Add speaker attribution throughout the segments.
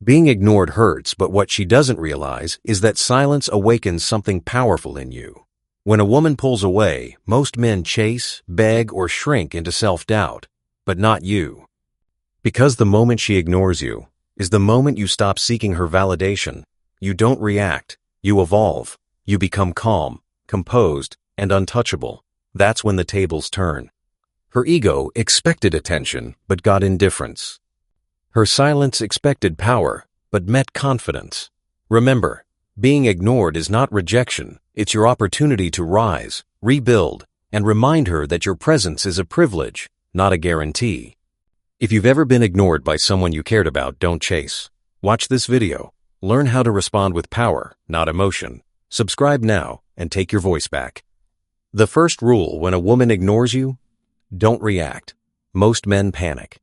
Speaker 1: Being ignored hurts, but what she doesn't realize is that silence awakens something powerful in you. When a woman pulls away, most men chase, beg, or shrink into self-doubt, but not you. Because the moment she ignores you is the moment you stop seeking her validation. You don't react, you evolve, you become calm, composed, and untouchable. That's when the tables turn. Her ego expected attention, but got indifference. Her silence expected power, but met confidence. Remember, being ignored is not rejection, it's your opportunity to rise, rebuild, and remind her that your presence is a privilege, not a guarantee. If you've ever been ignored by someone you cared about, don't chase. Watch this video. Learn how to respond with power, not emotion. Subscribe now and take your voice back. The first rule when a woman ignores you: don't react. Most men panic.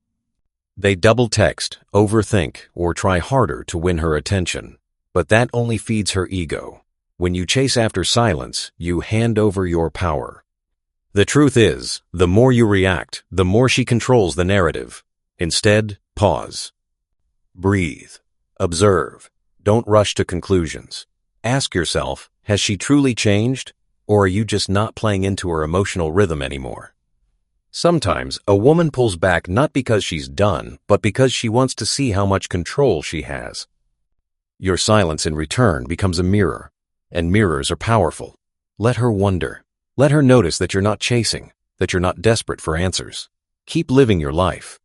Speaker 1: They double text, overthink, or try harder to win her attention. But that only feeds her ego. When you chase after silence, you hand over your power. The truth is, the more you react, the more she controls the narrative. Instead, pause. Breathe. Observe. Don't rush to conclusions. Ask yourself, has she truly changed, or are you just not playing into her emotional rhythm anymore? Sometimes, a woman pulls back not because she's done, but because she wants to see how much control she has. Your silence in return becomes a mirror, and mirrors are powerful. Let her wonder. Let her notice that you're not chasing, that you're not desperate for answers. Keep living your life.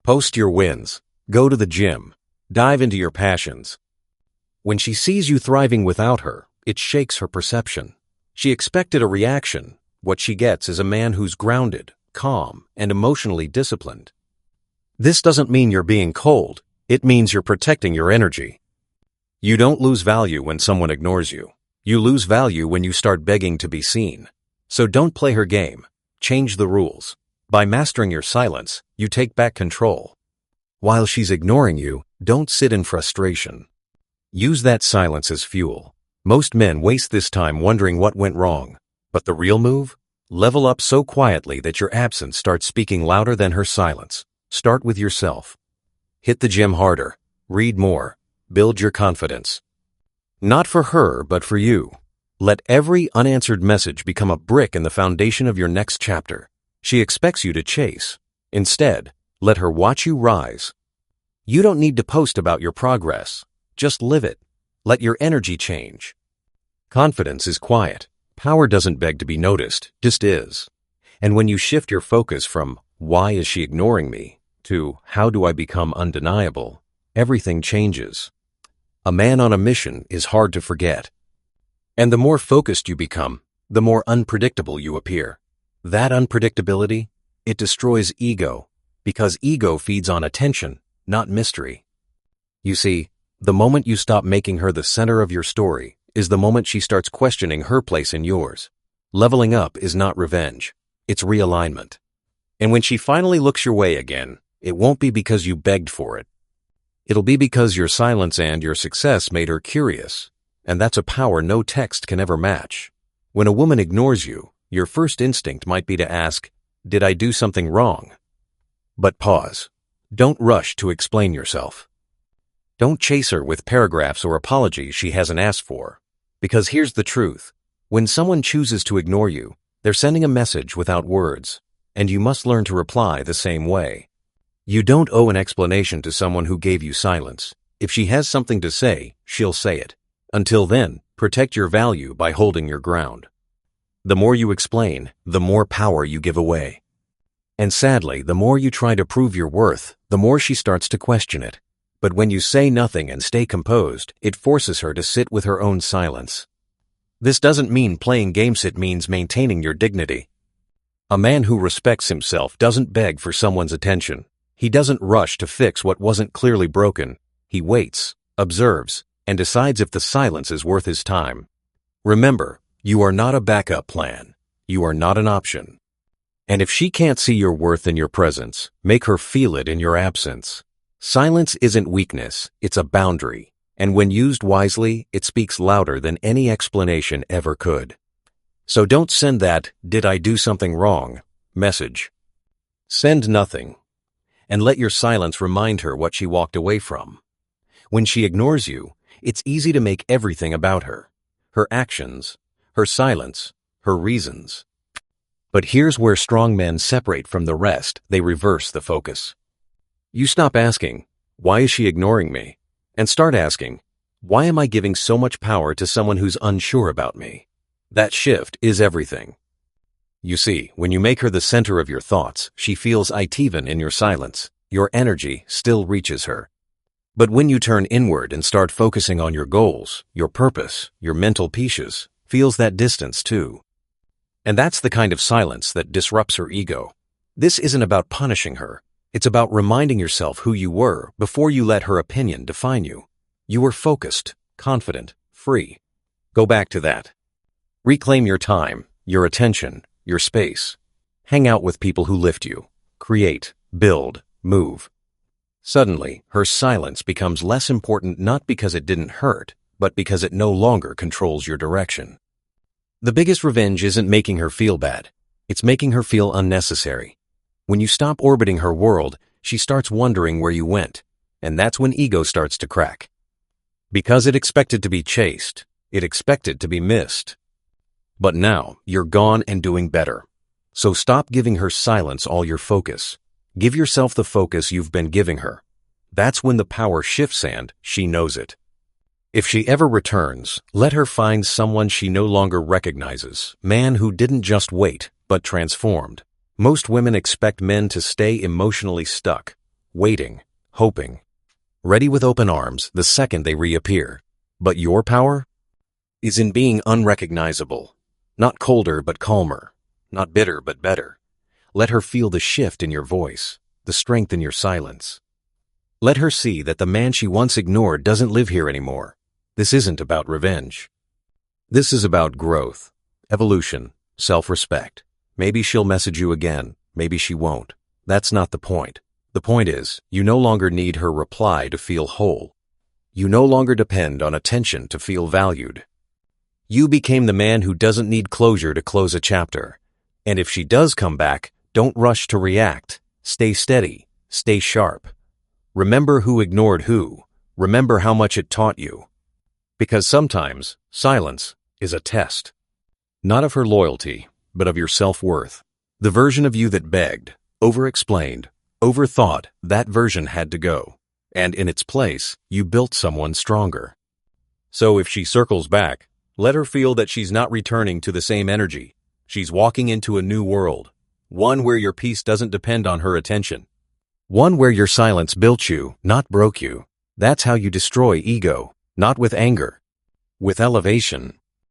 Speaker 1: Post your wins. Go to the gym. Dive into your passions. When she sees you thriving without her, it shakes her perception. She expected a reaction. What she gets is a man who's grounded, calm, and emotionally disciplined. This doesn't mean you're being cold. It means you're protecting your energy. You don't lose value when someone ignores you. You lose value when you start begging to be seen. So don't play her game. Change the rules. By mastering your silence, you take back control. While she's ignoring you, don't sit in frustration. Use that silence as fuel. Most men waste this time wondering what went wrong. But the real move? Level up so quietly that your absence starts speaking louder than her silence. Start with yourself. Hit the gym harder. Read more. Build your confidence. Not for her, but for you. Let every unanswered message become a brick in the foundation of your next chapter. She expects you to chase. Instead, let her watch you rise. You don't need to post about your progress. Just live it. Let your energy change. Confidence is quiet. Power doesn't beg to be noticed, just is. And when you shift your focus from "why is she ignoring me" to "how do I become undeniable," everything changes. A man on a mission is hard to forget. And the more focused you become, the more unpredictable you appear. That unpredictability, it destroys ego, because ego feeds on attention, not mystery. You see, the moment you stop making her the center of your story is the moment she starts questioning her place in yours. Leveling up is not revenge, it's realignment. And when she finally looks your way again, it won't be because you begged for it. It'll be because your silence and your success made her curious, and that's a power no text can ever match. When a woman ignores you, your first instinct might be to ask, "Did I do something wrong?" But pause. Don't rush to explain yourself. Don't chase her with paragraphs or apologies she hasn't asked for. Because here's the truth. When someone chooses to ignore you, they're sending a message without words, and you must learn to reply the same way. You don't owe an explanation to someone who gave you silence. If she has something to say, she'll say it. Until then, protect your value by holding your ground. The more you explain, the more power you give away. And sadly, the more you try to prove your worth, the more she starts to question it. But when you say nothing and stay composed, it forces her to sit with her own silence. This doesn't mean playing games, it means maintaining your dignity. A man who respects himself doesn't beg for someone's attention. He doesn't rush to fix what wasn't clearly broken. He waits, observes, and decides if the silence is worth his time. Remember, you are not a backup plan. You are not an option. And if she can't see your worth in your presence, make her feel it in your absence. Silence isn't weakness, it's a boundary. And when used wisely, it speaks louder than any explanation ever could. So don't send that "did I do something wrong" message. Send nothing. And let your silence remind her what she walked away from. When she ignores you, it's easy to make everything about her. Her actions, her silence, her reasons. But here's where strong men separate from the rest. They reverse the focus. You stop asking, "Why is she ignoring me?" and start asking, "Why am I giving so much power to someone who's unsure about me?" That shift is everything. You see, when you make her the center of your thoughts, she feels it even in your silence. Your energy still reaches her. But when you turn inward and start focusing on your goals, your purpose, your mental peace, feels that distance too. And that's the kind of silence that disrupts her ego. This isn't about punishing her. It's about reminding yourself who you were before you let her opinion define you. You were focused, confident, free. Go back to that. Reclaim your time, your attention, your space. Hang out with people who lift you. Create, build, move. Suddenly, her silence becomes less important not because it didn't hurt, but because it no longer controls your direction. The biggest revenge isn't making her feel bad. It's making her feel unnecessary. When you stop orbiting her world, she starts wondering where you went, and that's when ego starts to crack. Because it expected to be chased, it expected to be missed. But now, you're gone and doing better. So stop giving her silence all your focus. Give yourself the focus you've been giving her. That's when the power shifts and she knows it. If she ever returns, let her find someone she no longer recognizes, man who didn't just wait, but transformed. Most women expect men to stay emotionally stuck, waiting, hoping, ready with open arms the second they reappear. But your power is in being unrecognizable, not colder but calmer, not bitter but better. Let her feel the shift in your voice, the strength in your silence. Let her see that the man she once ignored doesn't live here anymore. This isn't about revenge. This is about growth, evolution, self-respect. Maybe she'll message you again, maybe she won't. That's not the point. The point is, you no longer need her reply to feel whole. You no longer depend on attention to feel valued. You became the man who doesn't need closure to close a chapter. And if she does come back, don't rush to react. Stay steady, stay sharp. Remember who ignored who. Remember how much it taught you. Because sometimes, silence is a test. Not of her loyalty, but of your self-worth. The version of you that begged, over-explained, overthought, that version had to go. And in its place, you built someone stronger. So if she circles back, let her feel that she's not returning to the same energy. She's walking into a new world. One where your peace doesn't depend on her attention. One where your silence built you, not broke you. That's how you destroy ego. Not with anger, with elevation.